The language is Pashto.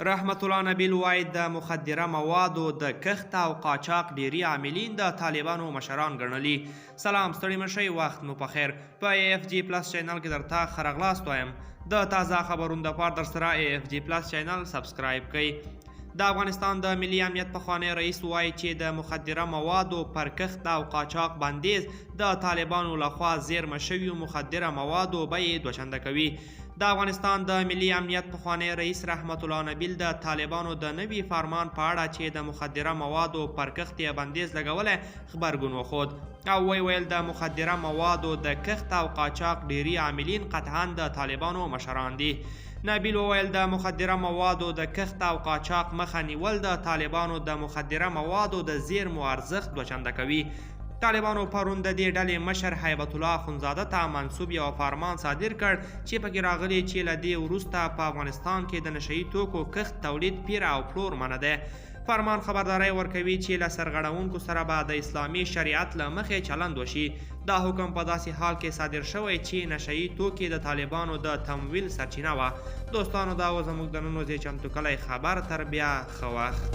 رحمت الله نبیل وایي د مخدره موادو د کښت او قاچاق ډیری عاملین د طالبانو مشران ګڼلي. سلام، ستړي مه شئ، وخت مو پخیر. په AFG پلس چینل کې درته ښه راغلاست وایم. د تازه خبرونو دپاره درسره AFG پلس چینل سبسکرایب کړئ. د افغانستان د ملي امنیت پخوانی رئیس وایي چې د مخدره موادو پر کښت او قاچاق بندیز د طالبانو لخوا زیرمه شویو مخدره موادو بیې دوچنده کوي. د افغانستان د ملي امنیت پخوانی رئیس رحمت الله نبیل د طالبانو د نوي فرمان په اړه چې د مخدره موادو پر کښت یې بندیز لګولی غبرګون وښود او ویل د مخدره موادو د کښت او قاچاق ډیری عاملین قطعا د طالبانو مشران دي. نبیل وویل د مخدره موادو د کښت او قاچاق مخه نیول د طالبانو د مخدره موادو د زیرمو ارزښت دوچنده کوي. طالبانو پرون د دې ډلې مشر هیبت الله اخندزاده ته منسوب یو فرمان صادر کړ چې پکې راغلی چې له دې وروسته په افغانستان کې د نشهیي توکو کښت، تولید، پیر او پلور منع دی. فرمان خبرداری ورکوي چې له سرغړونکو سره به د اسلامي شریعت له مخې چلند وشي. دا حکم په داسې حال کې صادر شوی چې نشهیي توکي د طالبانو د تمویل سرچینه وه. دوستانو، دا و زموږ د نن ورځې چمتو کلی خبر. تر بیا ښه وخت.